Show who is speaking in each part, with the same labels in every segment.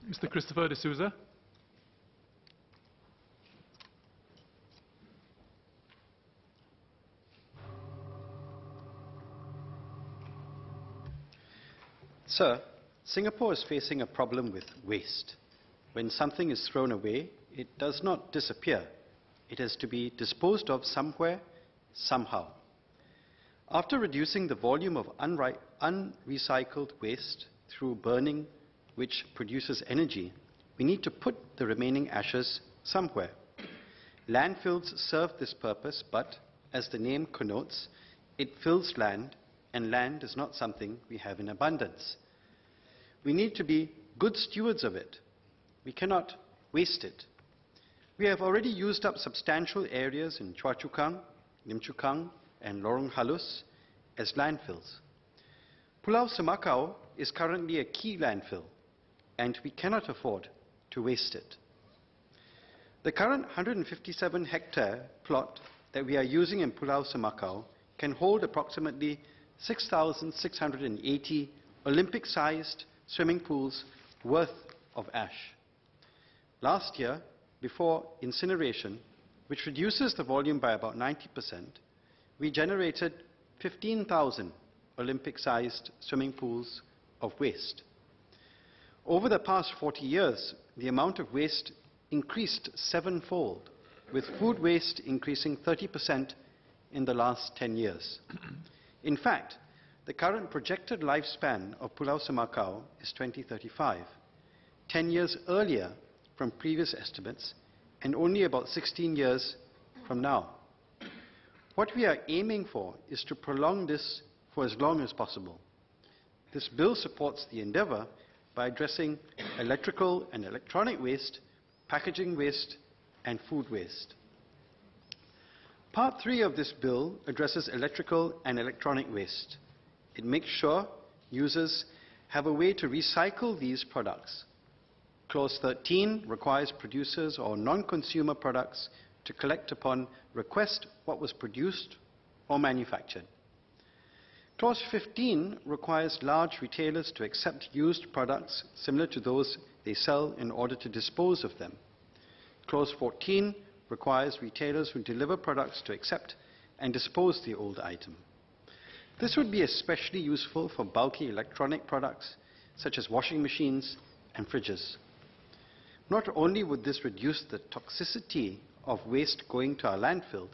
Speaker 1: Mr. Christopher de Souza.
Speaker 2: Sir, Singapore is facing a problem with waste. When something is thrown away, it does not disappear. It has to be disposed of somewhere, somehow. After reducing the volume of unrecycled waste through burning, which produces energy, we need to put the remaining ashes somewhere. Landfills serve this purpose, but, as the name connotes, it fills land, and land is not something we have in abundance. We need to be good stewards of it. We cannot waste it. We have already used up substantial areas in Choa Chu Kang, Lim Chu Kang, and Lorong Halus as landfills. Pulau Semakau is currently a key landfill, and we cannot afford to waste it. The current 157-hectare plot that we are using in Pulau Semakau can hold approximately 6,680 Olympic-sized swimming pools worth of ash. Last year, before incineration, which reduces the volume by about 90%, we generated 15,000 Olympic-sized swimming pools of waste. Over the past 40 years, the amount of waste increased sevenfold, with food waste increasing 30% in the last 10 years. In fact, the current projected lifespan of Pulau Semakau is 2035, 10 years earlier from previous estimates, and only about 16 years from now. What we are aiming for is to prolong this for as long as possible. This bill supports the endeavour by addressing electrical and electronic waste, packaging waste, and food waste. Part 3 of this bill addresses electrical and electronic waste. It makes sure users have a way to recycle these products. Clause 13 requires producers or non-consumer products to collect upon request what was produced or manufactured. Clause 15 requires large retailers to accept used products similar to those they sell in order to dispose of them. Clause 14 requires retailers who deliver products to accept and dispose the old item. This would be especially useful for bulky electronic products such as washing machines and fridges. Not only would this reduce the toxicity of waste going to our landfill,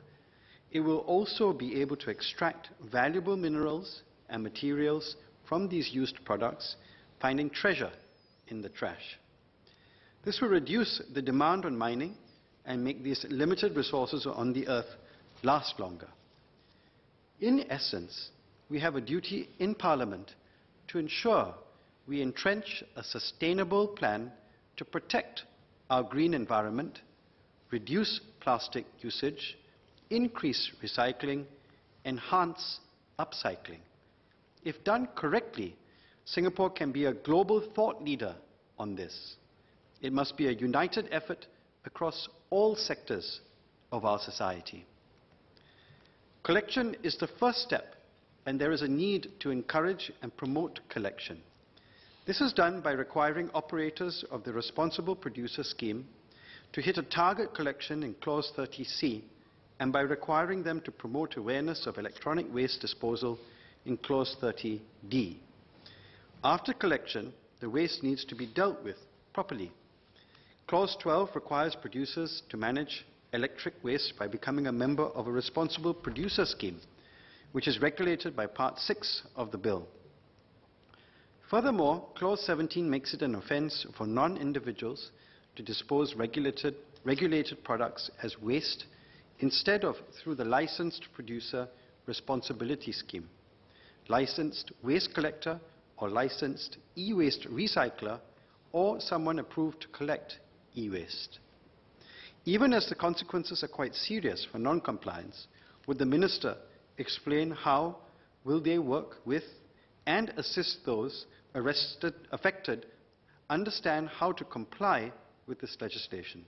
Speaker 2: it will also be able to extract valuable minerals and materials from these used products, finding treasure in the trash. This will reduce the demand on mining and make these limited resources on the earth last longer. In essence, we have a duty in Parliament to ensure we entrench a sustainable plan to protect our green environment, reduce plastic usage, increase recycling, enhance upcycling. If done correctly, Singapore can be a global thought leader on this. It must be a united effort across all sectors of our society. Collection is the first step, and there is a need to encourage and promote collection. This is done by requiring operators of the Responsible Producer Scheme to hit a target collection in Clause 30C, and by requiring them to promote awareness of electronic waste disposal in Clause 30D. After collection, the waste needs to be dealt with properly. Clause 12 requires producers to manage electric waste by becoming a member of a Responsible Producer Scheme, which is regulated by Part 6 of the bill. Furthermore, Clause 17 makes it an offence for non-individuals to dispose regulated products as waste instead of through the Licensed Producer Responsibility Scheme, licensed waste collector or licensed e-waste recycler, or someone approved to collect e-waste. Even as the consequences are quite serious for non-compliance, would the Minister explain how will they work with and assist those affected understand how to comply with this legislation?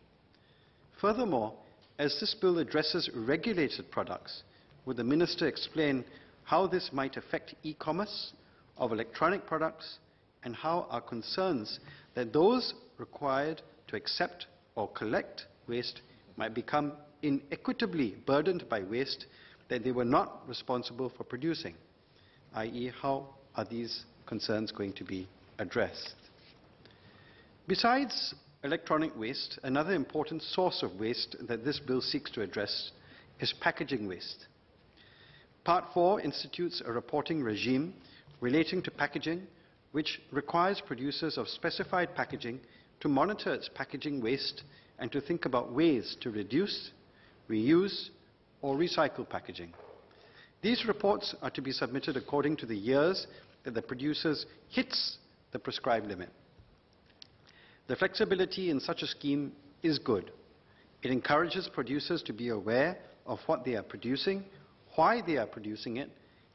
Speaker 2: Furthermore, as this bill addresses regulated products, would the Minister explain how this might affect e-commerce of electronic products and how our concerns that those required to accept or collect waste might become inequitably burdened by waste that they were not responsible for producing, i.e., how are these concerns going to be addressed? Besides electronic waste, another important source of waste that this bill seeks to address is packaging waste. Part 4 institutes a reporting regime relating to packaging which requires producers of specified packaging to monitor its packaging waste and to think about ways to reduce, reuse, or recycle packaging. These reports are to be submitted according to the years that the producers hits the prescribed limit. The flexibility in such a scheme is good. It encourages producers to be aware of what they are producing, why they are producing it,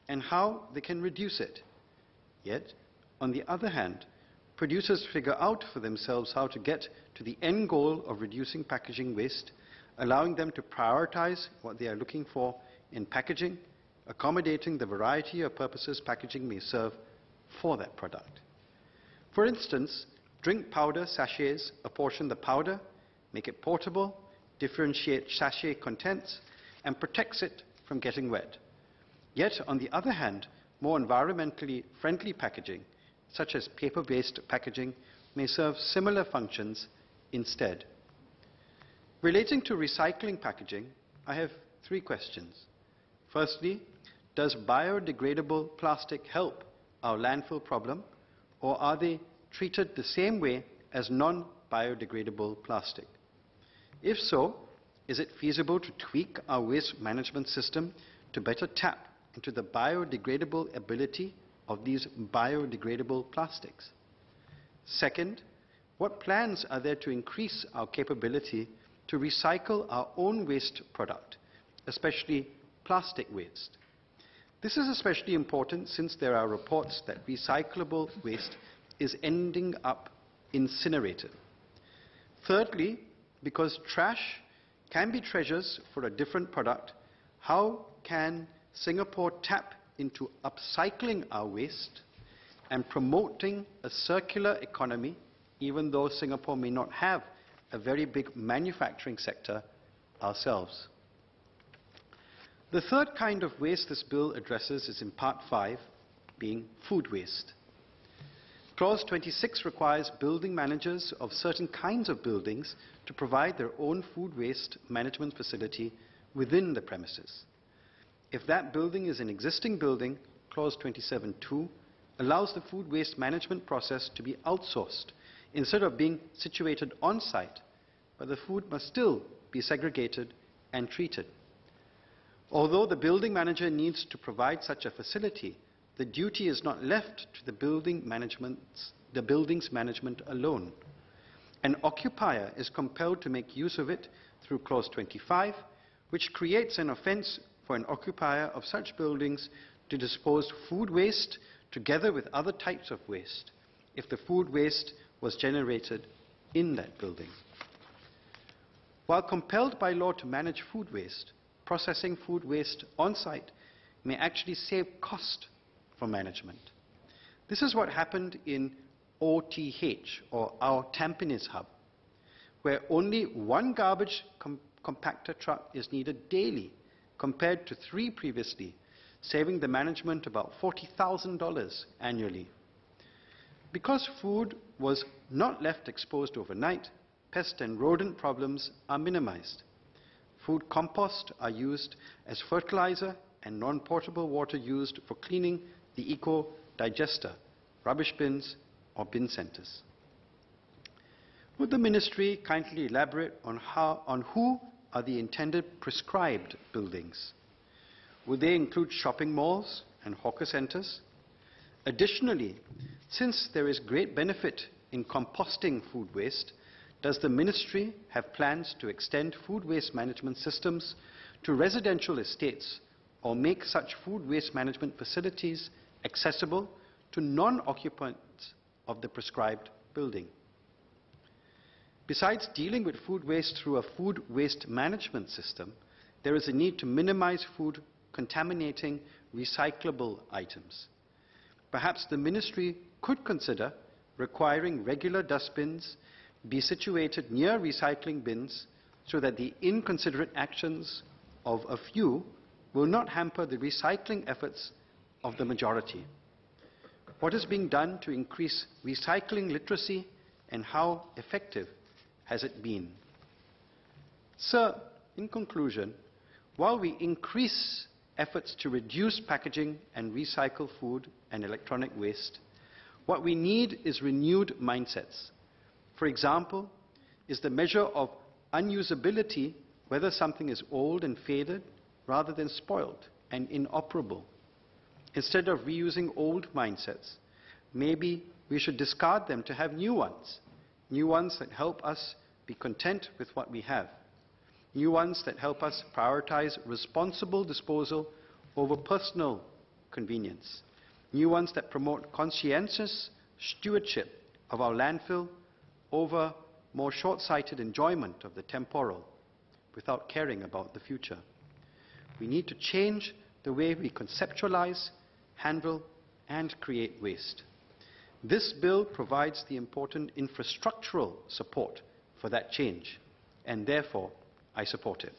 Speaker 2: and how they can reduce it. Yet, on the other hand, producers figure out for themselves how to get to the end goal of reducing packaging waste, allowing them to prioritize what they are looking for in packaging, accommodating the variety of purposes packaging may serve for that product. For instance, drink powder sachets apportion the powder, make it portable, differentiate sachet contents, and protects it from getting wet. Yet, on the other hand, more environmentally friendly packaging, such as paper-based packaging, may serve similar functions instead. Relating to recycling packaging, I have 3 questions. Firstly, does biodegradable plastic help our landfill problem, or are they treated the same way as non-biodegradable plastic? If so, is it feasible to tweak our waste management system to better tap into the biodegradable ability of these biodegradable plastics? Second, what plans are there to increase our capability to recycle our own waste product, especially plastic waste? This is especially important since there are reports that recyclable waste is ending up incinerated. Thirdly, because trash can be treasures for a different product, how can Singapore tap into upcycling our waste and promoting a circular economy, even though Singapore may not have a very big manufacturing sector ourselves? The third kind of waste this bill addresses is in Part 5, being food waste. Clause 26 requires building managers of certain kinds of buildings to provide their own food waste management facility within the premises. If that building is an existing building, Clause 27(2) allows the food waste management process to be outsourced instead of being situated on-site, but the food must still be segregated and treated. Although the building manager needs to provide such a facility, the duty is not left to the building's management alone. An occupier is compelled to make use of it through Clause 25, which creates an offence for an occupier of such buildings to dispose food waste together with other types of waste if the food waste was generated in that building. While compelled by law to manage food waste, processing food waste on-site may actually save cost for management. This is what happened in OTH, or our Tampines hub, where only one garbage compactor truck is needed daily, compared to 3 previously, saving the management about $40,000 annually. Because food was not left exposed overnight, pest and rodent problems are minimized. Food compost are used as fertilizer and non-portable water used for cleaning the eco-digester, rubbish bins or bin centers. Would the Ministry kindly elaborate on who are the intended prescribed buildings? Would they include shopping malls and hawker centers? Additionally, since there is great benefit in composting food waste, does the Ministry have plans to extend food waste management systems to residential estates or make such food waste management facilities accessible to non-occupants of the prescribed building? Besides dealing with food waste through a food waste management system, there is a need to minimize food contaminating recyclable items. Perhaps the Ministry could consider requiring regular dustbins be situated near recycling bins so that the inconsiderate actions of a few will not hamper the recycling efforts of the majority. What is being done to increase recycling literacy, and how effective has it been? Sir, in conclusion, while we increase efforts to reduce packaging and recycle food and electronic waste, what we need is renewed mindsets. For example, is the measure of unusability whether something is old and faded rather than spoiled and inoperable. Instead of reusing old mindsets, maybe we should discard them to have new ones that help us be content with what we have, new ones that help us prioritize responsible disposal over personal convenience, new ones that promote conscientious stewardship of our landfill over more short-sighted enjoyment of the temporal without caring about the future. We need to change the way we conceptualize, handle, and create waste. This bill provides the important infrastructural support for that change, and therefore I support it.